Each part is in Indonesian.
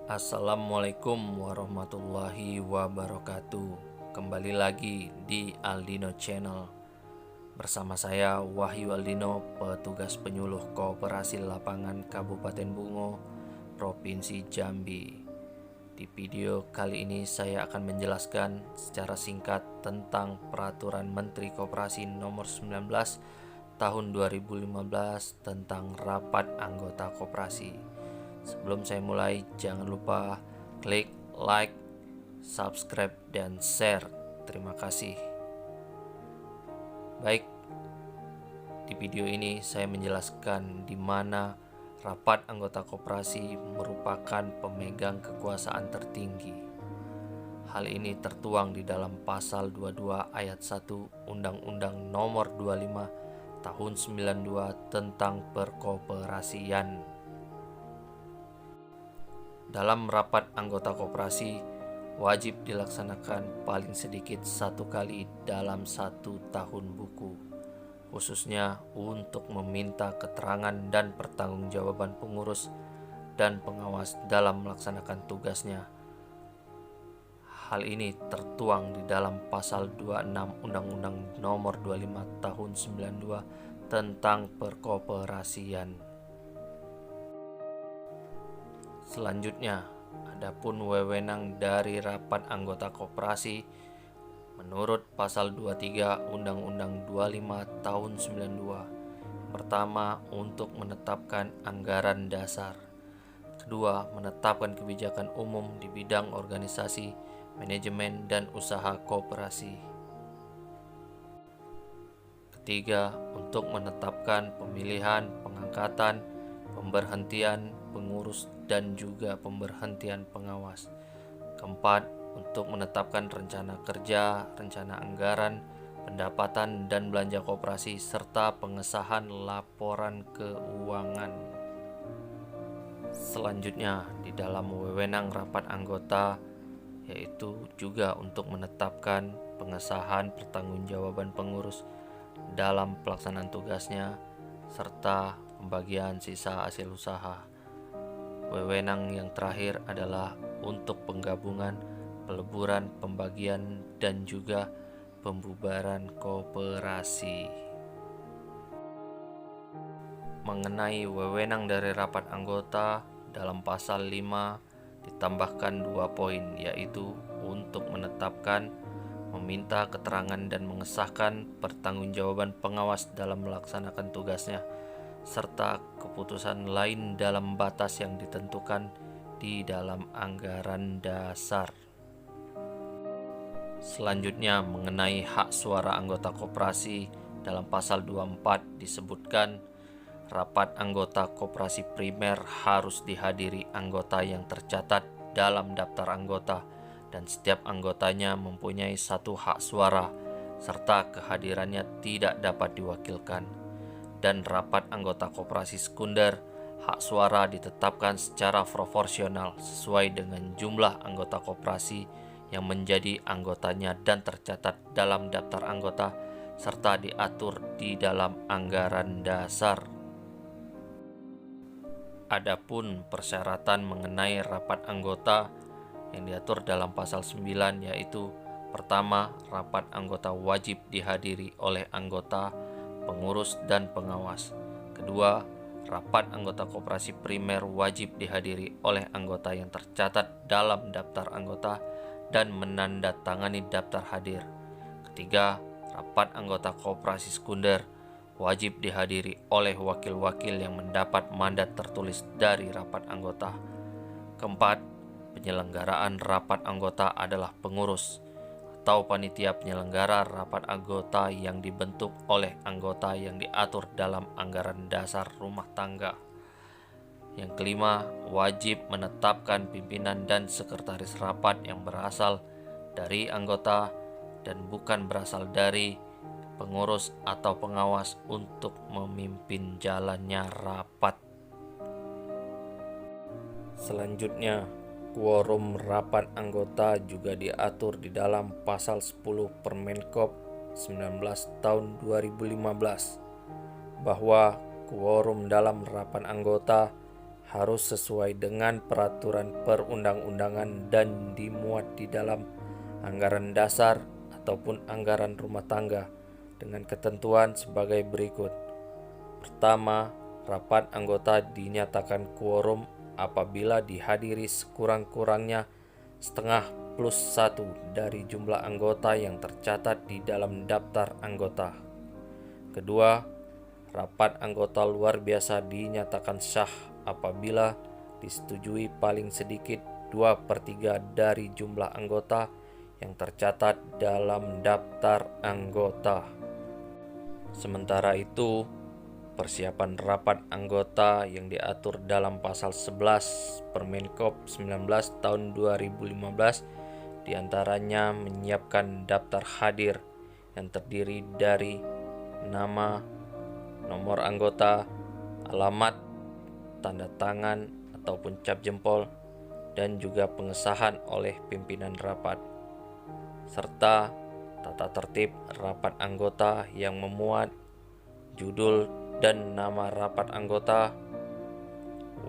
Assalamualaikum warahmatullahi wabarakatuh. Kembali lagi di Aldino Channel. Bersama saya Wahyu Aldino, petugas penyuluh Koperasi Lapangan Kabupaten Bungo, Provinsi Jambi. Di video kali ini saya akan menjelaskan secara singkat tentang Peraturan Menteri Koperasi Nomor 19 Tahun 2015 tentang rapat anggota koperasi. Sebelum saya mulai, jangan lupa klik like, subscribe, dan share. Terima kasih. Baik, di video ini saya menjelaskan di mana rapat anggota koperasi merupakan pemegang kekuasaan tertinggi. Hal ini tertuang di dalam pasal 22 ayat 1 Undang-Undang Nomor 25 Tahun 92 tentang Perkoperasian. Dalam rapat anggota koperasi wajib dilaksanakan paling sedikit 1 kali dalam 1 tahun buku, khususnya untuk meminta keterangan dan pertanggungjawaban pengurus dan pengawas dalam melaksanakan tugasnya. Hal ini tertuang di dalam pasal 26 Undang-Undang Nomor 25 Tahun 92 tentang Perkoperasian. Selanjutnya, adapun wewenang dari rapat anggota koperasi menurut pasal 23 Undang-Undang 25 Tahun 92. Pertama, untuk menetapkan anggaran dasar. Kedua, menetapkan kebijakan umum di bidang organisasi, manajemen, dan usaha koperasi. Ketiga, untuk menetapkan pemilihan, pengangkatan, pemberhentian pengurus dan juga pemberhentian pengawas. Keempat, untuk menetapkan rencana kerja, rencana anggaran, pendapatan dan belanja koperasi serta pengesahan laporan keuangan. Selanjutnya, di dalam wewenang rapat anggota yaitu juga untuk menetapkan pengesahan pertanggungjawaban pengurus dalam pelaksanaan tugasnya serta pembagian sisa hasil usaha. Wewenang yang terakhir adalah untuk penggabungan, peleburan, pembagian, dan juga pembubaran koperasi. Mengenai wewenang dari rapat anggota, dalam pasal 5 ditambahkan 2 poin, yaitu untuk menetapkan, meminta keterangan dan mengesahkan pertanggungjawaban pengawas dalam melaksanakan tugasnya, serta keputusan lain dalam batas yang ditentukan di dalam anggaran dasar. Selanjutnya, mengenai hak suara anggota koperasi, dalam pasal 24 disebutkan rapat anggota koperasi primer harus dihadiri anggota yang tercatat dalam daftar anggota dan setiap anggotanya mempunyai 1 hak suara serta kehadirannya tidak dapat diwakilkan. Dan rapat anggota koperasi sekunder, hak suara ditetapkan secara proporsional sesuai dengan jumlah anggota koperasi yang menjadi anggotanya dan tercatat dalam daftar anggota serta diatur di dalam anggaran dasar. Adapun persyaratan mengenai rapat anggota yang diatur dalam pasal 9 yaitu: pertama, rapat anggota wajib dihadiri oleh anggota, pengurus, dan pengawas. Kedua, rapat anggota koperasi primer wajib dihadiri oleh anggota yang tercatat dalam daftar anggota dan menandatangani daftar hadir. Ketiga, rapat anggota koperasi sekunder wajib dihadiri oleh wakil-wakil yang mendapat mandat tertulis dari rapat anggota. Keempat, penyelenggaraan rapat anggota adalah pengurus atau panitia penyelenggara rapat anggota yang dibentuk oleh anggota yang diatur dalam anggaran dasar rumah tangga. Yang kelima, wajib menetapkan pimpinan dan sekretaris rapat yang berasal dari anggota dan bukan berasal dari pengurus atau pengawas untuk memimpin jalannya rapat. Selanjutnya, quorum rapat anggota juga diatur di dalam pasal 10 Permenkop 19 tahun 2015 bahwa quorum dalam rapat anggota harus sesuai dengan peraturan perundang-undangan dan dimuat di dalam anggaran dasar ataupun anggaran rumah tangga dengan ketentuan sebagai berikut. Pertama, rapat anggota dinyatakan quorum apabila dihadiri sekurang-kurangnya setengah plus 1 dari jumlah anggota yang tercatat di dalam daftar anggota. Kedua, rapat anggota luar biasa dinyatakan sah apabila disetujui paling sedikit 2/3 dari jumlah anggota yang tercatat dalam daftar anggota. Sementara itu, persiapan rapat anggota yang diatur dalam pasal 11 Permenkop 19 tahun 2015 diantaranya menyiapkan daftar hadir yang terdiri dari nama, nomor anggota, alamat, tanda tangan ataupun cap jempol, dan juga pengesahan oleh pimpinan rapat, serta tata tertib rapat anggota yang memuat judul dan nama rapat anggota,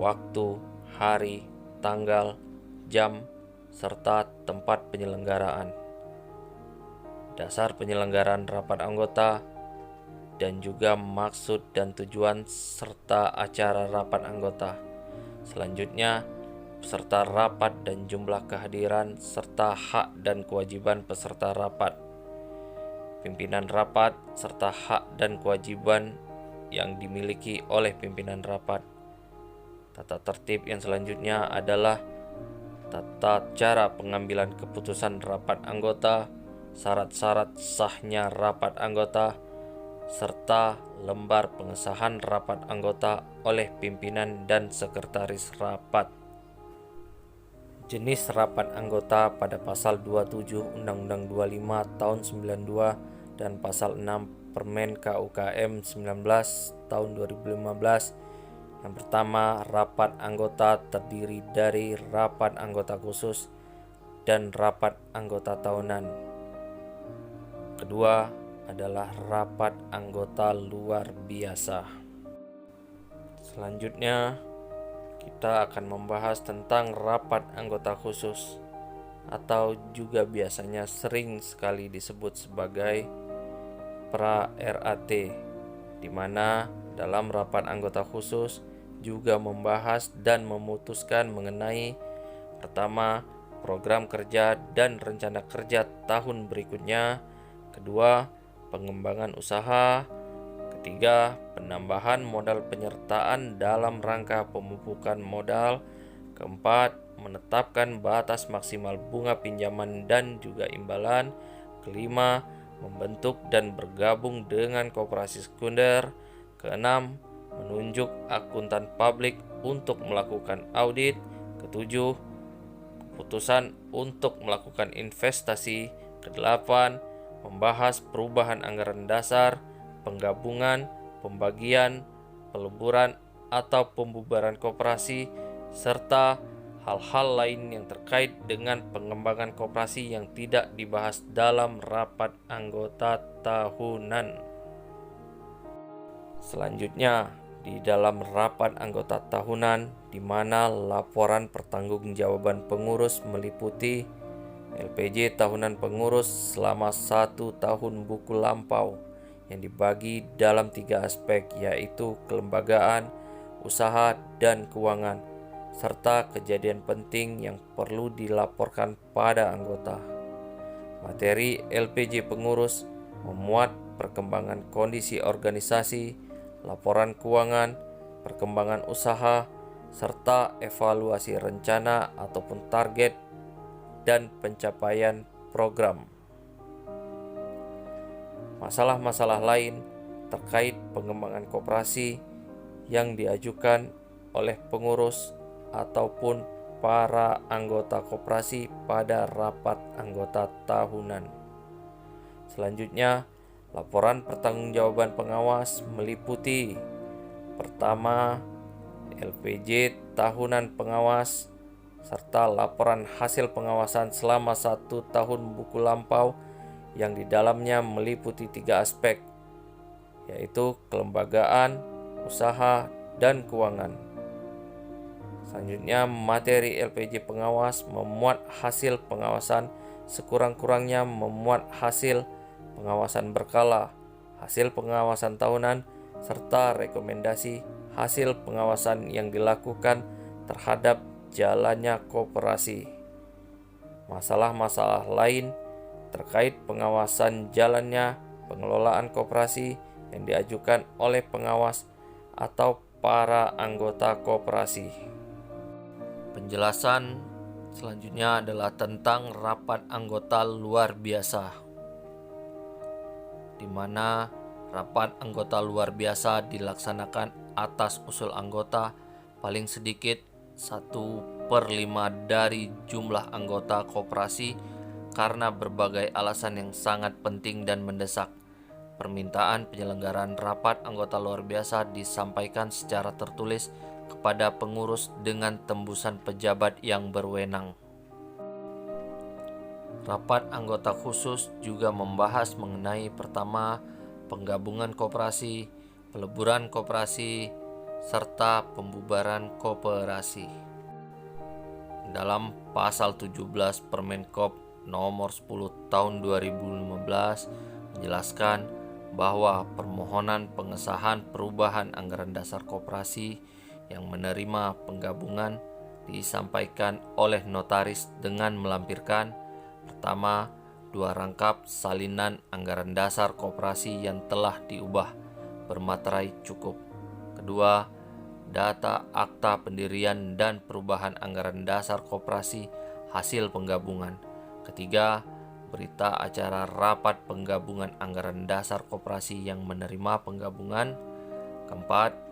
waktu, hari, tanggal, jam, serta tempat penyelenggaraan, dasar penyelenggaraan rapat anggota, dan juga maksud dan tujuan serta acara rapat anggota. Selanjutnya, peserta rapat dan jumlah kehadiran serta hak dan kewajiban peserta rapat, pimpinan rapat serta hak dan kewajiban yang dimiliki oleh pimpinan rapat. Tata tertib yang selanjutnya adalah tata cara pengambilan keputusan rapat anggota, syarat-syarat sahnya rapat anggota, serta lembar pengesahan rapat anggota oleh pimpinan dan sekretaris rapat. Jenis rapat anggota pada pasal 27 Undang-Undang 25 tahun 92 dan pasal 6 Permen KUKM 19 tahun 2015. Yang pertama, rapat anggota terdiri dari rapat anggota khusus dan rapat anggota tahunan. Kedua adalah rapat anggota luar biasa. Selanjutnya, kita akan membahas tentang rapat anggota khusus atau juga biasanya sering sekali disebut sebagai pra-RAT, di mana dalam rapat anggota khusus juga membahas dan memutuskan mengenai pertama, program kerja dan rencana kerja tahun berikutnya, kedua, pengembangan usaha, ketiga, penambahan modal penyertaan dalam rangka pemupukan modal, keempat, menetapkan batas maksimal bunga pinjaman dan juga imbalan, kelima, membentuk dan bergabung dengan koperasi sekunder, keenam, menunjuk akuntan publik untuk melakukan audit, ketujuh, keputusan untuk melakukan investasi, kedelapan, membahas perubahan anggaran dasar, penggabungan, pembagian, peleburan atau pembubaran koperasi, serta hal-hal lain yang terkait dengan pengembangan koperasi yang tidak dibahas dalam rapat anggota tahunan. Selanjutnya, di dalam rapat anggota tahunan, di mana laporan pertanggungjawaban pengurus meliputi LPJ tahunan pengurus selama 1 tahun buku lampau yang dibagi dalam 3 aspek, yaitu kelembagaan, usaha, dan keuangan, serta kejadian penting yang perlu dilaporkan pada anggota. Materi LPJ pengurus memuat perkembangan kondisi organisasi, laporan keuangan, perkembangan usaha, serta evaluasi rencana ataupun target dan pencapaian program. Masalah-masalah lain terkait pengembangan koperasi yang diajukan oleh pengurus ataupun para anggota koperasi pada rapat anggota tahunan. Selanjutnya, laporan pertanggungjawaban pengawas meliputi pertama, LPJ tahunan pengawas, serta laporan hasil pengawasan selama 1 tahun buku lampau yang di dalamnya meliputi 3 aspek, yaitu kelembagaan, usaha, dan keuangan. Selanjutnya, materi LPJ pengawas memuat hasil pengawasan, sekurang-kurangnya memuat hasil pengawasan berkala, hasil pengawasan tahunan, serta rekomendasi hasil pengawasan yang dilakukan terhadap jalannya koperasi. Masalah-masalah lain terkait pengawasan jalannya pengelolaan koperasi yang diajukan oleh pengawas atau para anggota koperasi. Penjelasan selanjutnya adalah tentang rapat anggota luar biasa, di mana rapat anggota luar biasa dilaksanakan atas usul anggota paling sedikit 1/5 dari jumlah anggota koperasi karena berbagai alasan yang sangat penting dan mendesak. Permintaan penyelenggaraan rapat anggota luar biasa disampaikan secara tertulis kepada pengurus dengan tembusan pejabat yang berwenang. Rapat anggota khusus juga membahas mengenai pertama, penggabungan koperasi, peleburan koperasi, serta pembubaran koperasi. Dalam pasal 17 Permenkop nomor 10 tahun 2015 menjelaskan bahwa permohonan pengesahan perubahan anggaran dasar koperasi yang menerima penggabungan disampaikan oleh notaris dengan melampirkan pertama, 2 rangkap salinan anggaran dasar koperasi yang telah diubah bermaterai cukup. Kedua, data akta pendirian dan perubahan anggaran dasar koperasi hasil penggabungan. Ketiga, berita acara rapat penggabungan anggaran dasar koperasi yang menerima penggabungan. Keempat,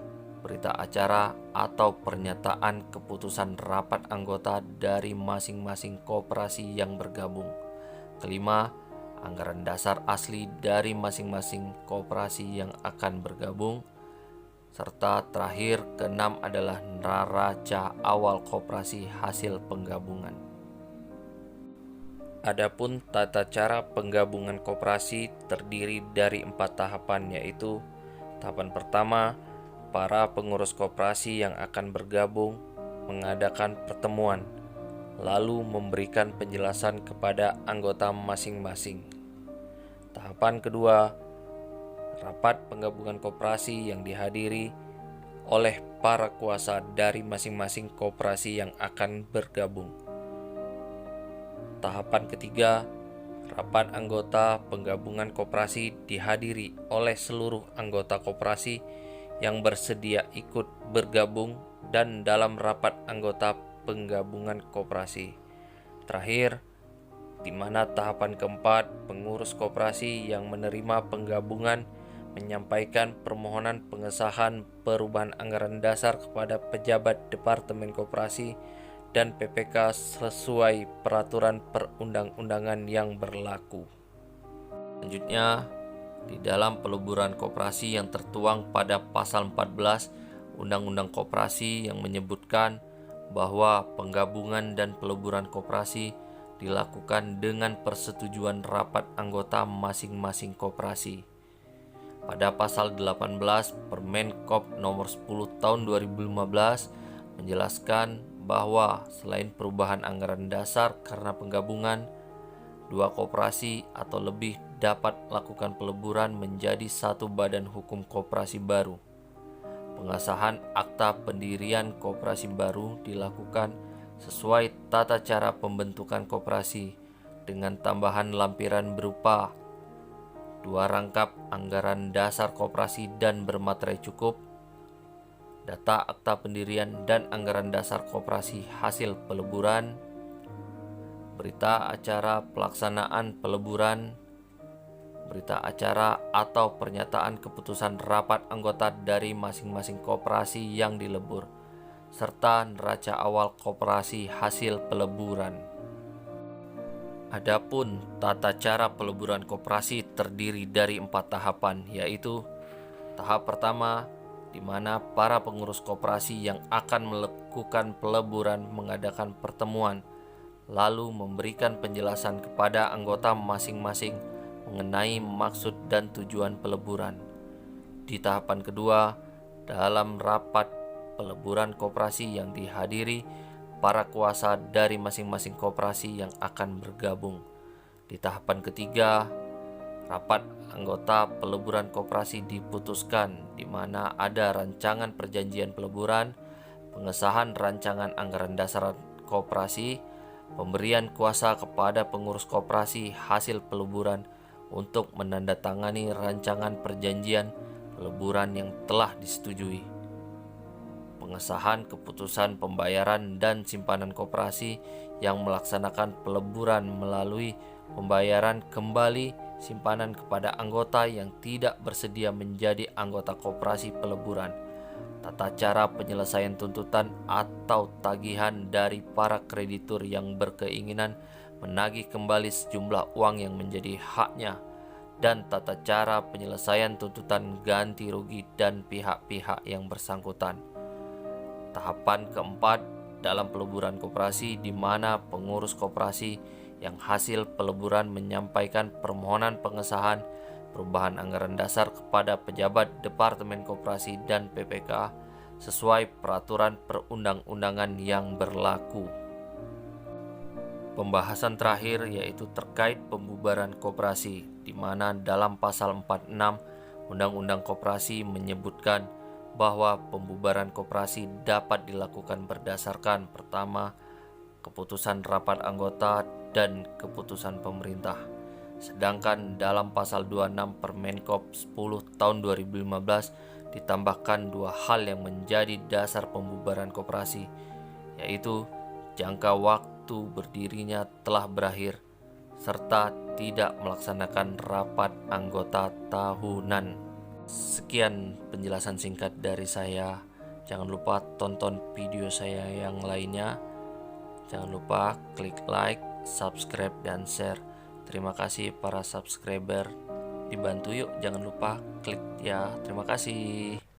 berita acara atau pernyataan keputusan rapat anggota dari masing-masing koperasi yang bergabung. Kelima, anggaran dasar asli dari masing-masing koperasi yang akan bergabung. Serta terakhir, keenam adalah neraca awal koperasi hasil penggabungan. Adapun tata cara penggabungan koperasi terdiri dari 4 tahapan, yaitu tahapan pertama, para pengurus koperasi yang akan bergabung mengadakan pertemuan, lalu memberikan penjelasan kepada anggota masing-masing. Tahapan kedua, rapat penggabungan koperasi yang dihadiri oleh para kuasa dari masing-masing koperasi yang akan bergabung. Tahapan ketiga, rapat anggota penggabungan koperasi dihadiri oleh seluruh anggota koperasi yang bersedia ikut bergabung dan dalam rapat anggota penggabungan koperasi. Terakhir, di mana tahapan keempat, pengurus koperasi yang menerima penggabungan menyampaikan permohonan pengesahan perubahan anggaran dasar kepada pejabat Departemen Koperasi dan PPK sesuai peraturan perundang-undangan yang berlaku. Selanjutnya, di dalam peleburan koperasi yang tertuang pada pasal 14 Undang-Undang Koperasi yang menyebutkan bahwa penggabungan dan peleburan koperasi dilakukan dengan persetujuan rapat anggota masing-masing koperasi. Pada pasal 18 Permenkop nomor 10 tahun 2015 menjelaskan bahwa selain perubahan anggaran dasar karena penggabungan, 2 koperasi atau lebih dapat lakukan peleburan menjadi satu badan hukum koperasi baru. Pengesahan akta pendirian koperasi baru dilakukan sesuai tata cara pembentukan koperasi dengan tambahan lampiran berupa 2 rangkap anggaran dasar koperasi dan bermaterai cukup, data akta pendirian dan anggaran dasar koperasi hasil peleburan, berita acara pelaksanaan peleburan, berita acara atau pernyataan keputusan rapat anggota dari masing-masing koperasi yang dilebur, serta neraca awal koperasi hasil peleburan. Adapun tata cara peleburan koperasi terdiri dari 4 tahapan, yaitu tahap pertama, di mana para pengurus koperasi yang akan melakukan peleburan mengadakan pertemuan, lalu memberikan penjelasan kepada anggota masing-masing mengenai maksud dan tujuan peleburan. Di tahapan kedua, dalam rapat peleburan koperasi yang dihadiri para kuasa dari masing-masing koperasi yang akan bergabung. Di tahapan ketiga, rapat anggota peleburan koperasi diputuskan, di mana ada rancangan perjanjian peleburan, pengesahan rancangan anggaran dasar koperasi, pemberian kuasa kepada pengurus koperasi hasil peleburan untuk menandatangani rancangan perjanjian peleburan yang telah disetujui, pengesahan keputusan pembayaran dan simpanan koperasi yang melaksanakan peleburan melalui pembayaran kembali simpanan kepada anggota yang tidak bersedia menjadi anggota koperasi peleburan, tata cara penyelesaian tuntutan atau tagihan dari para kreditur yang berkeinginan menagih kembali sejumlah uang yang menjadi haknya, dan tata cara penyelesaian tuntutan ganti rugi dan pihak-pihak yang bersangkutan. Tahapan keempat dalam peleburan koperasi, di mana pengurus koperasi yang hasil peleburan menyampaikan permohonan pengesahan perubahan anggaran dasar kepada pejabat Departemen Koperasi dan PPK sesuai peraturan perundang-undangan yang berlaku. Pembahasan terakhir yaitu terkait pembubaran koperasi, di mana dalam pasal 46 Undang-Undang Koperasi menyebutkan bahwa pembubaran koperasi dapat dilakukan berdasarkan pertama, keputusan rapat anggota dan keputusan pemerintah. Sedangkan dalam pasal 26 Permenkop 10 tahun 2015 ditambahkan dua hal yang menjadi dasar pembubaran koperasi, yaitu jangka waktu berdirinya telah berakhir serta tidak melaksanakan rapat anggota tahunan. Sekian penjelasan singkat dari saya. Jangan lupa tonton video saya yang lainnya. Jangan lupa klik like, subscribe, dan share. Terima kasih para subscriber. Dibantu yuk, jangan lupa klik ya. Terima kasih.